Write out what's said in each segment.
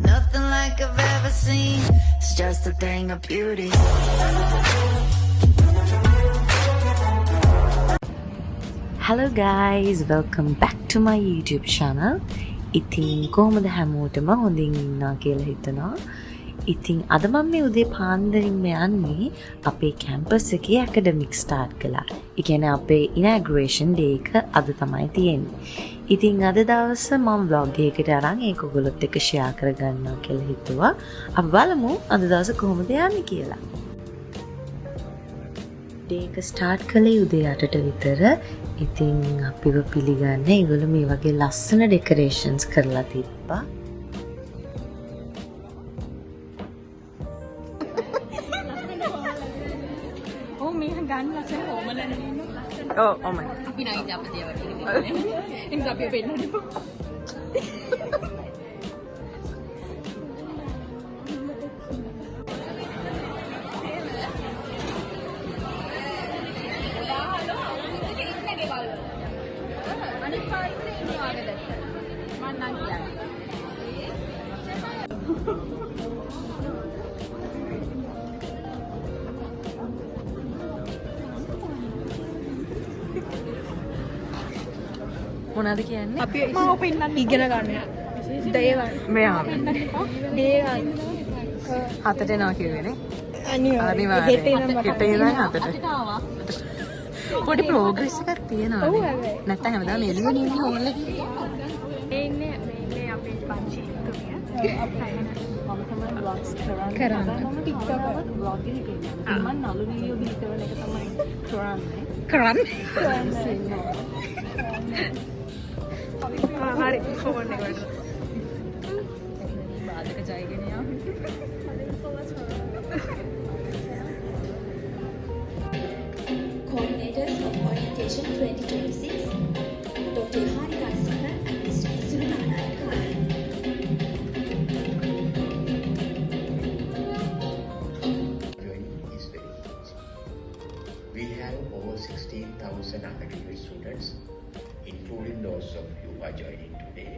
Nothing like I've ever seen. It's just a thing of beauty. Hello guys, welcome back to my YouTube channel. ඉතින් කොහොමද හැමෝටම හොඳින් ඉන්නවා කියලා හිතනවා. ඉතින් අද මම මේ උදේ පාන්දරින්ම යන්නේ අපේ කැම්පස් එකේ ඇකඩමික් ස්ටාර්ට් කළා. ඒ කියන්නේ අපේ ඉනැග්‍රේෂන් ඩේ එක අද තමයි තියෙන්නේ. ඉතින් අද දවසේ මම vlog එකකට අරන් ඒක ඔයගොල්ලොත් එක්ක share කරගන්නවා කියලා හිතුවා. අපි බලමු අද දවසේ කොහොමද යන්නේ කියලා. ඩේ එක ස්ටාර්ට් කළේ උදේ 8ට විතර. ඉතින් අපිව පිළිගන්න ඒගොල්ලෝ මේ වගේ ලස්සන ඩෙකොරේෂන්ස් කරලා තිබ්බා. Oh, may hanggan lasa ko. Malalino. Oh my. Pinay dapat yaw. Yung sabi pa yun. මොනවද කියන්නේ? අපි මාව පෙන්නන්න ඉගෙන ගන්න. දේවල්. මෙයා දේවල්. හතට එනවා කිව්වේනේ. අනිවාර්යයෙන්. හෙට ඉඳන් හතට. පොඩි ප්‍රෝග්‍රස් එකක් තියෙනවා. නැත්නම් හැමදාම එළියෙන් ඉන්නේ හෝල් එකේ. ඉන්නේ මේ අපේ පංචි තුමිය. මම තමයි vlogs කරන්නේ. මම TikTok එකත් vlog එකේ ඉන්නවා. මම නළු වීඩියෝ බිලි කරන එක තමයි කරන්නේ. හරි ෆෝන් එකට. බාධක ජයගෙන යා. Coordinators of Orientation 2026, Dr. Yohani Kaisaka and Mr. Suryanarayan Khan. Joining is very easy. We have over 16,000 undergraduate students, including those of you who are joining today,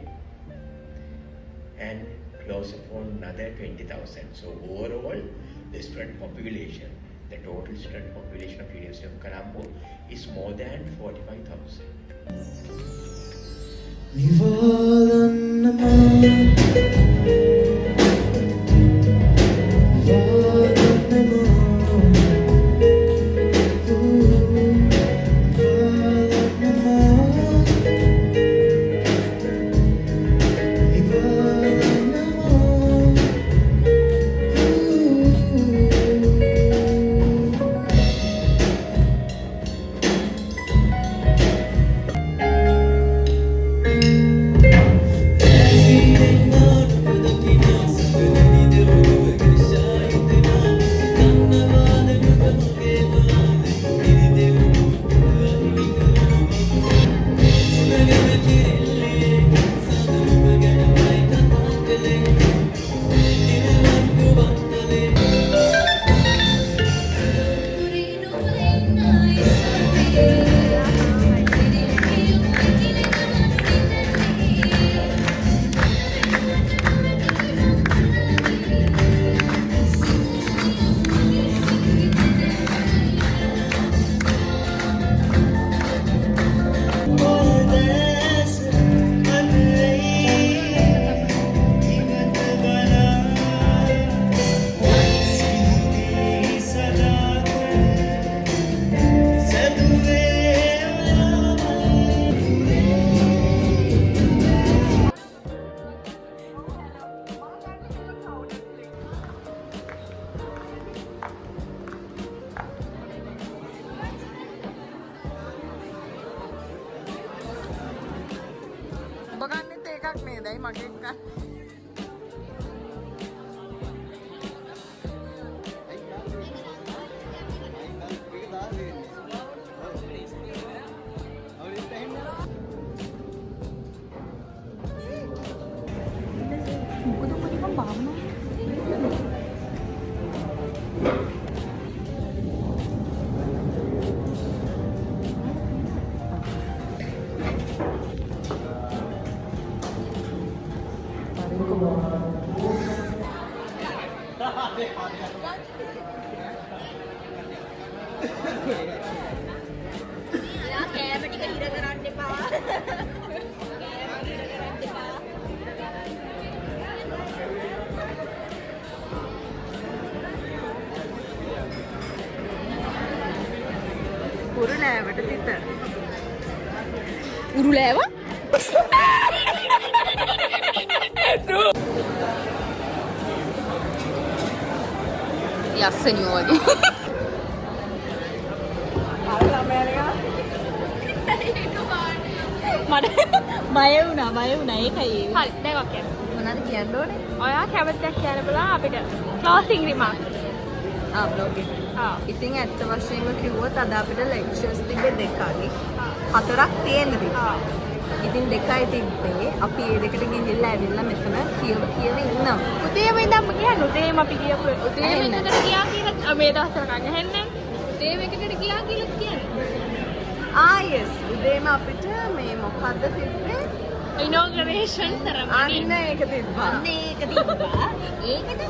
and close upon another 20,000. So overall, the student population, the total student population of University of Colombo is more than 45,000. ඔබ ගන්නෙත් ඒකක් නේද? ඇයි මගෙන් ගන්න? මොකද ඔබ නිකන් භාවනා උරුලෑවට තිත උරුලෑව යස්සනියෝ වගේ මට බය වුණා ඒකයි හරි දැන් ඔකේ මොනවද කියන්න ඕනේ ඔයා කැමතිද කියන්න බලන්න අපිට ක්ලෝසින් රිමාක් බ්ලොග් එක ආ ඉතින් ඇත්ත වශයෙන්ම කිව්වොත් අද අපිට ලෙක්චර්ස් තිබ්බේ දෙකයි. හතරක් තියෙන්න තිබ්බා. ඉතින් දෙකයි තිබ්බේ. අපි ඒ දෙකට ගිහිල්ලා ඇවිල්ලා මෙතන කියව ඉන්නවා. උදේම ඉඳන්ම කියන්නේ උදේම අපි ගියපු උදේම එකකට ගියා කියලා මේ දවස්වල කන් ඇහෙන්නේ උදේම එකකට ගියා කියලා කියන්නේ yes. උදේම අපිට මේ මොකද්ද තිබ්බේ? ඉනෝග්‍රේෂන් සරමනි අන්න ඒක තිබ්බා. ඒකට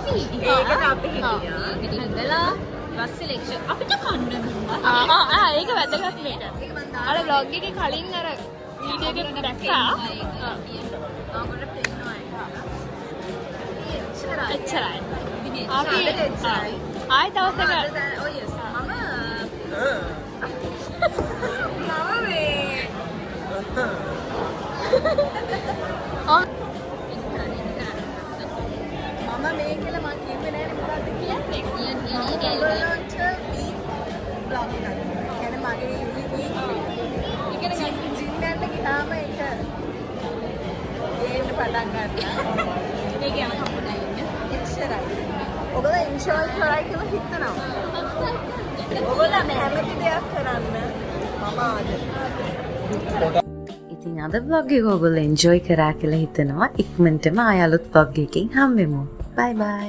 අපි හිටියා ඒකට ඉඳලා බස් සිලෙක්ෂන් අපිට කන්න දුන්නා ඒක වැදගත් මේක අර vlog එකේ කලින් අර වීඩියෝ එක දැක්කා ආවර පෙන්නනවා. එච්චරයි අපි එච්චරයි. ආයෙ දවසක yes. මම මේ කියලා මම කිව්වේ නෑ මොකද්ද කියන්නේ ඔයගොල්ලන්ට මේ බ්ලොග් එකක් කියන්නේ මගේ ඉගෙන ගන්න ජිම් යන්න ගියාම ඒක ගේන්න පටන් ගන්නවා ඒක යන කම්පුටර් එච්චරයි ඔයගොල්ලෝ එන්ජොයි කරයි කියලා හිතනවා ඔයගොල්ලෝ හැමති දෙයක් කරන්න මම ආද ඉතින් අද vlog එක ඔයගොල්ලෝ enjoy කරා කියලා හිතනවා. ඉක්මනටම ආය අලුත් vlog එකකින් හම්බෙමු. bye bye